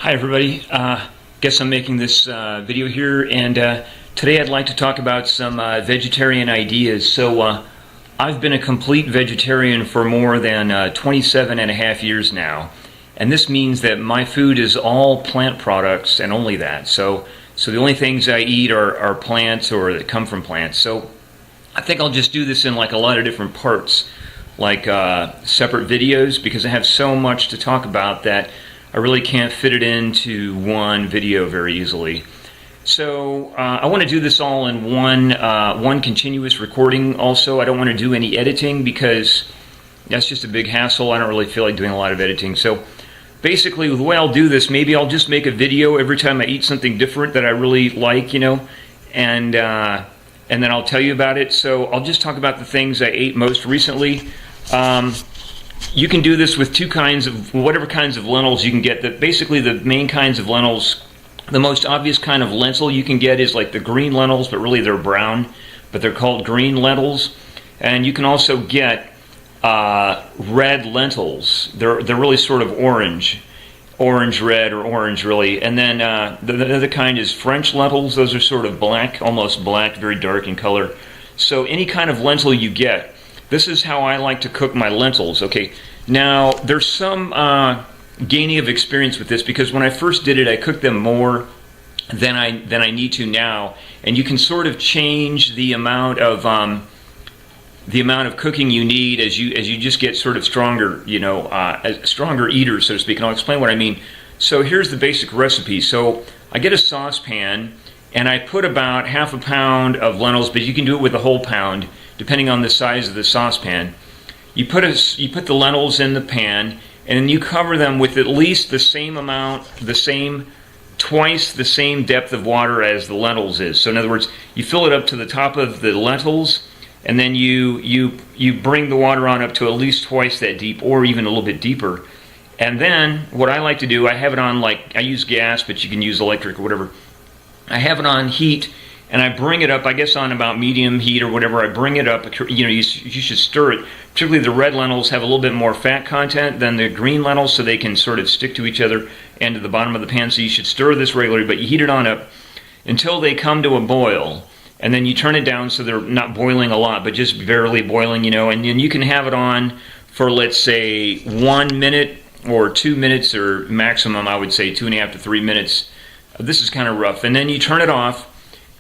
Hi everybody, guess I'm making this video here, and today I'd like to talk about some vegetarian ideas. So I've been a complete vegetarian for more than 27 and a half years now, and this means that my food is all plant products and only that. So the only things I eat are plants or that come from plants. So I think I'll just do this in like a lot of different parts, like separate videos, because I have so much to talk about that I really can't fit it into one video very easily. So I want to do this all in one continuous recording. Also, I don't want to do any editing because that's just a big hassle. I don't really feel like doing a lot of editing. So basically, the way I'll do this, maybe I'll just make a video every time I eat something different that I really like, and then I'll tell you about it. So I'll just talk about the things I ate most recently. You can do this with whatever kinds of lentils you can get. Basically, the main kinds of lentils, the most obvious kind of lentil you can get is like the green lentils, but really they're brown, but they're called green lentils. And you can also get red lentils. They're really sort of orange red or orange really. And then the other kind is French lentils. Those are sort of black, almost black, very dark in color. So any kind of lentil you get. This is how I like to cook my lentils. Okay, now there's some gaining of experience with this, because when I first did it, I cooked them more than I need to now, and you can sort of change the amount of cooking you need as you just get sort of stronger, a stronger eater, so to speak. And I'll explain what I mean. So here's the basic recipe. So I get a saucepan, and I put about half a pound of lentils, but you can do it with a whole pound, depending on the size of the saucepan. You put the lentils in the pan, and then you cover them with at least the same amount, twice the same depth of water as the lentils is. So in other words, you fill it up to the top of the lentils, and then you bring the water on up to at least twice that deep, or even a little bit deeper. And then what I like to do, I have it on, like, I use gas, but you can use electric or whatever. I have it on heat, and I bring it up, I guess on about medium heat or whatever. I bring it up, you should stir it. Particularly the red lentils have a little bit more fat content than the green lentils, so they can sort of stick to each other and to the bottom of the pan. So you should stir this regularly, but you heat it on up until they come to a boil. And then you turn it down so they're not boiling a lot, but just barely boiling, and then you can have it on for, let's say, 1 minute or 2 minutes, or maximum, I would say 2.5 to 3 minutes. This is kind of rough. And then you turn it off,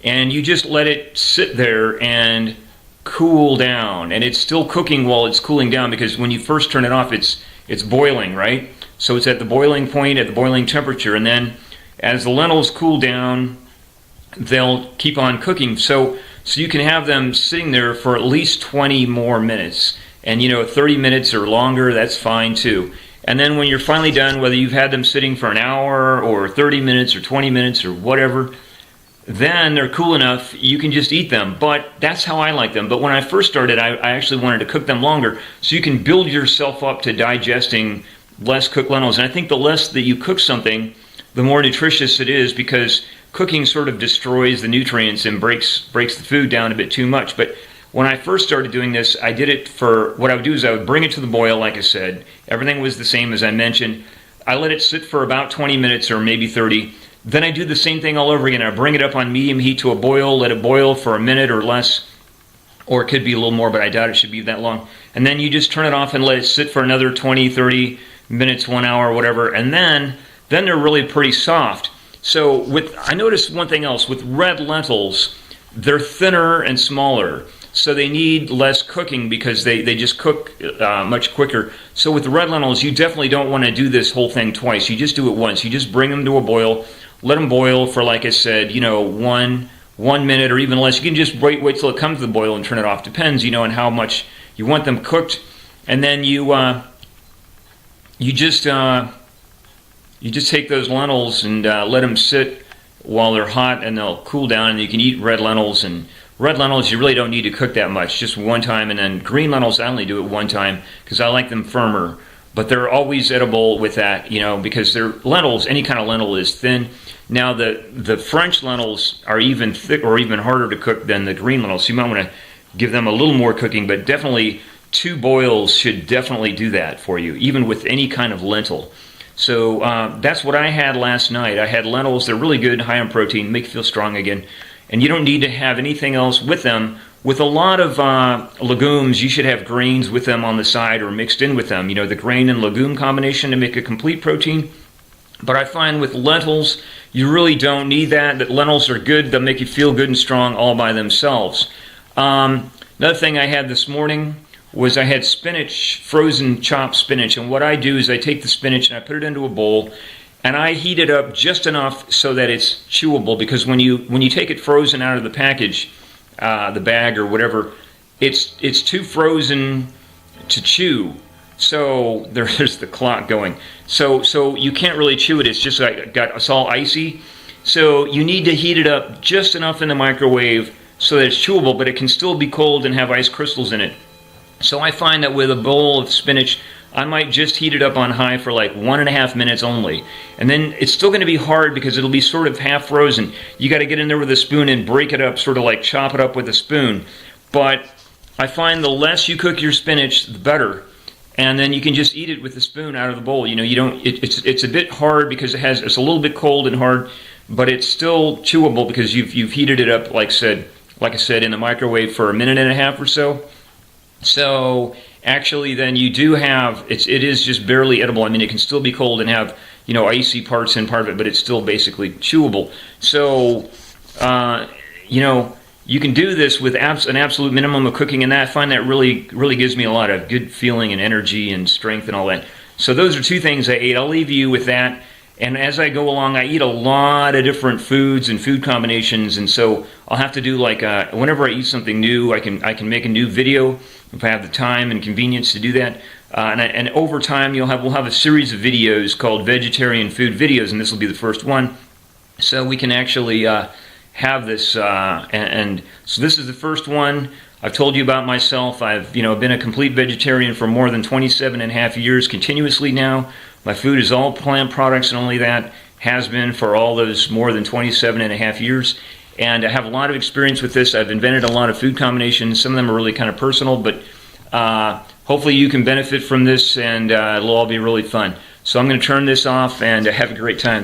and you just let it sit there and cool down. And it's still cooking while it's cooling down, because when you first turn it off, it's boiling, right? So it's at the boiling point, at the boiling temperature. And then as the lentils cool down, they'll keep on cooking. So you can have them sitting there for at least 20 more minutes. And 30 minutes or longer, that's fine too. And then when you're finally done, whether you've had them sitting for an hour or 30 minutes or 20 minutes or whatever, then they're cool enough, you can just eat them. But that's how I like them. But when I first started, I actually wanted to cook them longer, so you can build yourself up to digesting less cooked lentils. And I think the less that you cook something, the more nutritious it is, because cooking sort of destroys the nutrients and breaks the food down a bit too much. But when I first started doing this, I did it for, what I would do is I would bring it to the boil, like I said. Everything was the same as I mentioned. I let it sit for about 20 minutes or maybe 30. Then I do the same thing all over again. I bring it up on medium heat to a boil, let it boil for a minute or less, or it could be a little more, but I doubt it should be that long. And then you just turn it off and let it sit for another 20, 30 minutes, 1 hour, whatever, and then they're really pretty soft. So I noticed one thing else. With red lentils, they're thinner and smaller, so they need less cooking because they just cook much quicker. So with the red lentils, you definitely don't want to do this whole thing twice. You just do it once. You just bring them to a boil, let them boil for, like I said, 1 minute or even less. You can just wait till it comes to the boil and turn it off. Depends, on how much you want them cooked. And then you just take those lentils and let them sit while they're hot, and they'll cool down, and you can eat red lentils. And red lentils, you really don't need to cook that much, just one time. And then green lentils, I only do it one time because I like them firmer. But they're always edible with that, because they're lentils. Any kind of lentil is thin. Now the French lentils are even thick or even harder to cook than the green lentils. So you might want to give them a little more cooking, but definitely 2 boils should definitely do that for you, even with any kind of lentil. So that's what I had last night. I had lentils. They're really good, high in protein, make you feel strong again. And you don't need to have anything else with them. With a lot of legumes, you should have grains with them on the side or mixed in with them. You know, the grain and legume combination to make a complete protein. But I find with lentils, you really don't need that. That lentils are good. They'll make you feel good and strong all by themselves. Another thing I had this morning was I had spinach, frozen chopped spinach. And what I do is I take the spinach and I put it into a bowl. And I heat it up just enough so that it's chewable, because when you take it frozen out of the package, the bag or whatever, it's too frozen to chew. So there's the clock going. So you can't really chew it. It's just like it's all icy. So you need to heat it up just enough in the microwave so that it's chewable, but it can still be cold and have ice crystals in it. So I find that with a bowl of spinach, I might just heat it up on high for like 1.5 minutes only. And then it's still going to be hard because it'll be sort of half frozen. You got to get in there with a spoon and break it up, sort of like chop it up with a spoon. But I find the less you cook your spinach, the better. And then you can just eat it with the spoon out of the bowl. You know, you don't. It's a bit hard because it's a little bit cold and hard, but it's still chewable because you've heated it up, like I said, in the microwave for 1.5 minutes or so. So actually, then you do have it is just barely edible. I mean, it can still be cold and have, you know, icy parts in part of it, but it's still basically chewable. So you know, you can do this with an absolute minimum of cooking, and that I find that really gives me a lot of good feeling and energy and strength and all that. So those are two things I ate. I'll leave you with that. And as I go along, I eat a lot of different foods and food combinations, and so I'll have to do like whenever I eat something new, I can make a new video if I have the time and convenience to do that. And over time, we'll have a series of videos called Vegetarian Food Videos, and this will be the first one. So we can actually have this, and so this is the first one. I've told you about myself. I've been a complete vegetarian for more than 27.5 years continuously now. My food is all plant products, and only that has been for all those more than 27.5 years. And I have a lot of experience with this. I've invented a lot of food combinations. Some of them are really kind of personal, but hopefully you can benefit from this, and it'll all be really fun. So I'm going to turn this off, and have a great time.